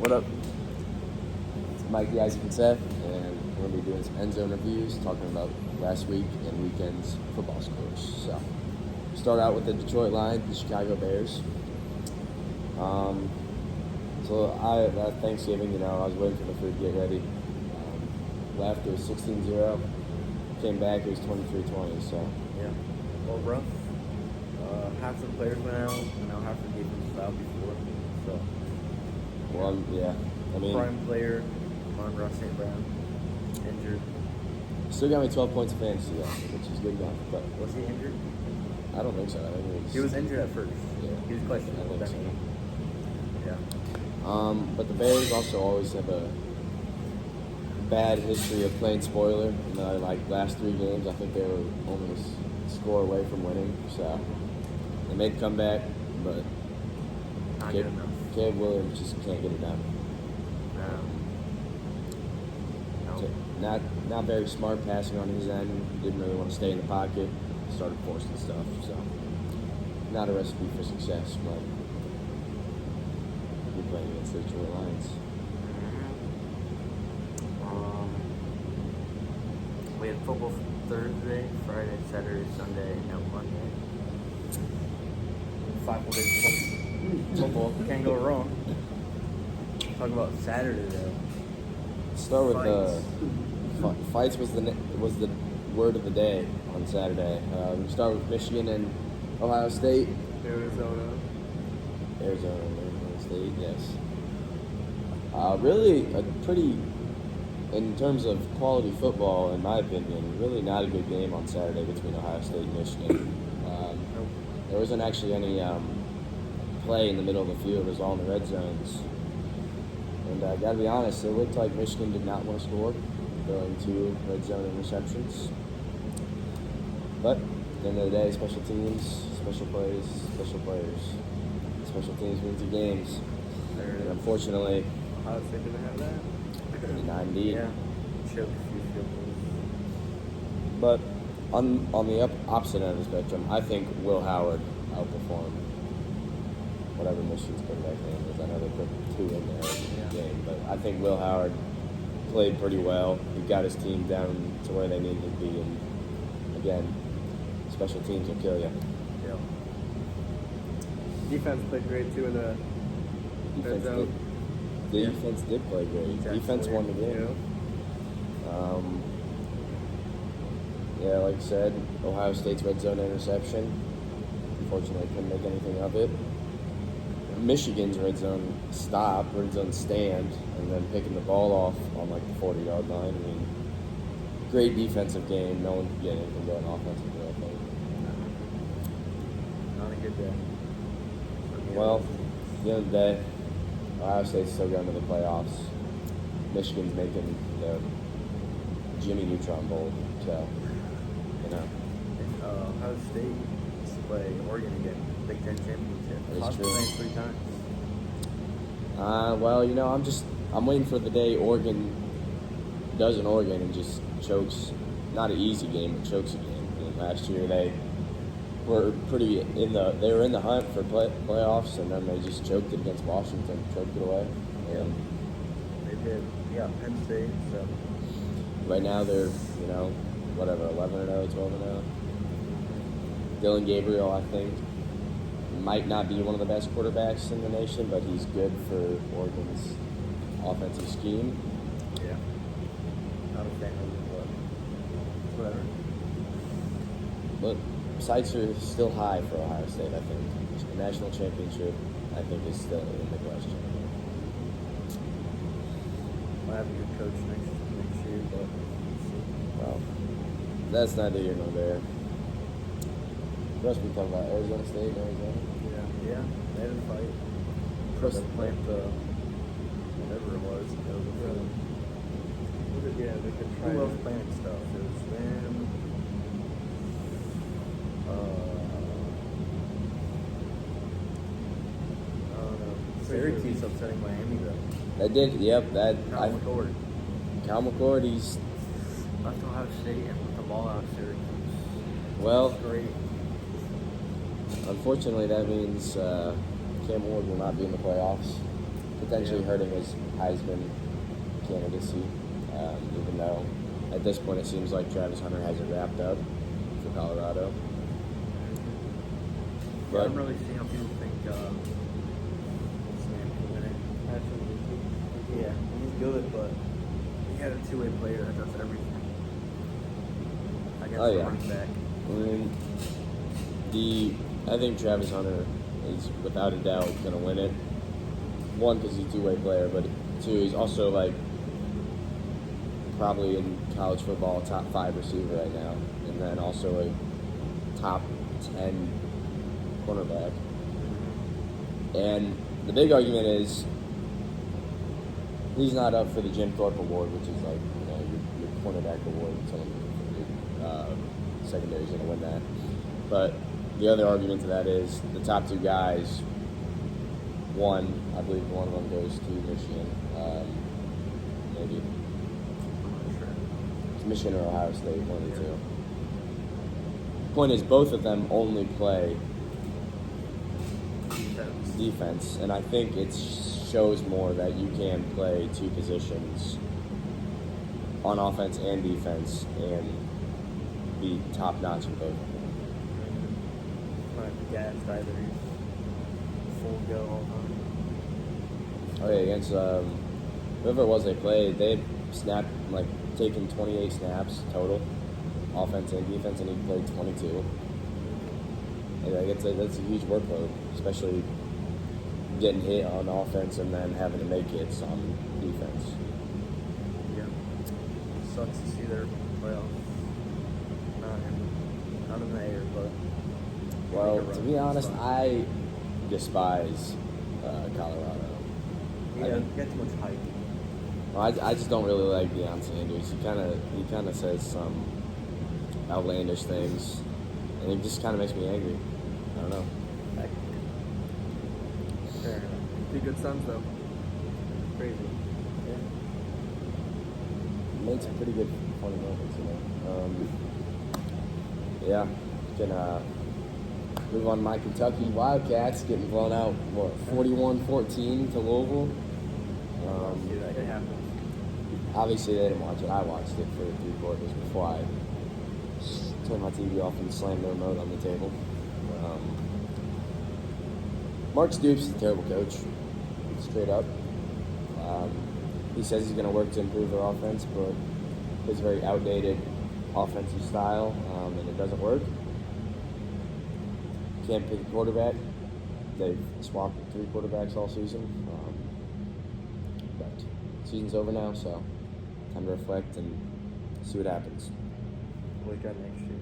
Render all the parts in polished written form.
What up? It's Mikey Isaac and Seth, and we're going to be doing some end zone reviews, talking about last week and weekend's football scores. So, start out with the Detroit Lions, the Chicago Bears. At Thanksgiving, I was waiting for the food to get ready. Left, it was 16-0. Came back, it was 23-20, so. Yeah, well, rough. Half the players went out, half the defense was out before. So, prime player, Amon-Ra St. Brown, injured. Still got me 12 points of fantasy, though, which is good enough. But was he injured? I don't think so. I think he was injured at first. Yeah. He was questionable. I think so. Yeah. But the Bears also always have a bad history of playing spoiler. Last 3 games, I think they were only a score away from winning. So they made the comeback, but Not good enough. Caleb Williams just can't get it done. No. Not very smart passing on his end. Didn't really want to stay in the pocket. Started forcing stuff. So not a recipe for success, but we're playing against the Detroit Lions. We had football Thursday, Friday, Saturday, Sunday, and now Monday. 5 full days of football. Can't go wrong. Talk about Saturday though. Start with the fights was the word of the day on Saturday. We start with Michigan and Ohio State. Arizona State, yes. Really a pretty, in terms of quality football, in my opinion, really not a good game on Saturday between Ohio State and Michigan. There wasn't actually any play in the middle of the field. It was all in the red zones. And I got to be honest, it looked like Michigan did not want to score, throwing 2 red zone interceptions. But at the end of the day, special teams, special plays, special players. Special teams wins the games. And unfortunately, Ohio State didn't have that. 90. Yeah, choked a few field goals. But on the opposite end of the spectrum, I think Will Howard outperformed whatever Michigan's quarterback name is. I know they put 2 in there in the game, but I think Will Howard played pretty well. He got his team down to where they needed to be, and again, special teams will kill you. Yeah. Defense played great too in the red zone. The defense did play great. Exactly. Defense won the game. Like I said, Ohio State's red zone interception. Unfortunately, couldn't make anything of it. Michigan's red zone stand, and then picking the ball off on the 40-yard line. I mean, great defensive game. No one could get anything going offensively, I think. Not a good day. Well, at the end of the day, Ohio State's still going to the playoffs. Michigan's making the Jimmy Neutron Bowl, so, Ohio State used to play Oregon again, Big Ten championship. That is Lost true. the same 3 times. I'm waiting for the day Oregon does an Oregon and just chokes, not an easy game, but chokes a game. And last year they were they were in the hunt for playoffs, and then they just choked it against Washington, choked it away. And They did. Yeah, Penn State. So right now they're, 11-0, 12-0. Dylan Gabriel, I think, might not be one of the best quarterbacks in the nation, but he's good for Oregon's offensive scheme. yeah, not a fan of it, but whatever. But sights are still high for Ohio State, I think. The national championship, I think, is still in the question. Might have a good coach next year, but Well, that's neither here nor there. What else we talking about? Arizona State, Arizona? yeah, they had a fight. Chris- They played whatever it was. Yeah, they could try. Who else playing stuff? It was them. I don't know. Syracuse upsetting Miami though. That did, yep. Cal McCord. Cal McCord, he's, Left Ohio State and put the ball out of Syracuse. well, Great. unfortunately that means Cam Ward will not be in the playoffs. potentially Yeah. hurting his Heisman candidacy. Even though at this point it seems like Travis Hunter has it wrapped up for Colorado. I But don't really see how people think Sam can win it. Yeah, he's good, but he had a two-way player that does everything. I guess Oh, yeah. running back. I mean, I think Travis Hunter is without a doubt going to win it. One, because he's a two-way player, but two, he's also like probably in college football top 5 receiver right now, and then also a top 10 cornerback. And the big argument is he's not up for the Jim Thorpe Award, which is like your cornerback award. Someone secondary is going to win that. But the other argument to that is the top 2 guys. One, I believe one of them goes to Michigan. Maybe I'm not sure. it's Michigan or Ohio State, one of the two. Point is, both of them only play defense, and I think it shows more that you can play 2 positions on offense and defense and be top notch in both. Might be gassed either. He's full go all the time. Oh yeah, against whoever it was they played, they had snapped like taken 28 snaps total, offense and defense, and he played 22. And I guess that's a huge workload, especially getting hit on offense and then having to make hits on defense. Yeah. Sucks to see their playoffs. Not in the air, but Well, make a to run. be honest, Sucks. I despise Colorado. Yeah, I he think- got too much hype. Well, I just don't really like Deion Sanders. He kind of says some outlandish things, and it just kind of makes me angry. I don't know. Fair enough. Two good sons though. Crazy. Made some pretty good funny moments, Yeah, can move on to my Kentucky Wildcats getting blown out, 41-14 to Louisville. See that it happens. Obviously, they didn't watch it. I watched it for 3 quarters before I turned my TV off and slammed the remote on the table. Mark Stoops is a terrible coach, straight up. He says he's going to work to improve their offense, but his very outdated offensive style, and it doesn't work. Can't pick a quarterback. They've swapped 3 quarterbacks all season. But season's over now, so time to reflect and see what happens. Wake up next year.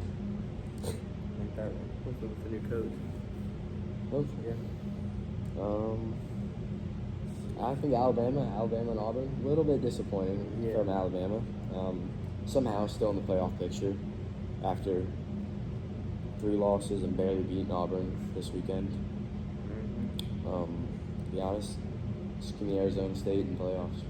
Like that one. Hopefully with the new coach. Hopefully. I think Alabama and Auburn, a little bit disappointing Yeah. from Alabama. Somehow still in the playoff picture after 3 losses and barely beating Auburn this weekend. Mm-hmm. To be honest, just give me Arizona State in playoffs.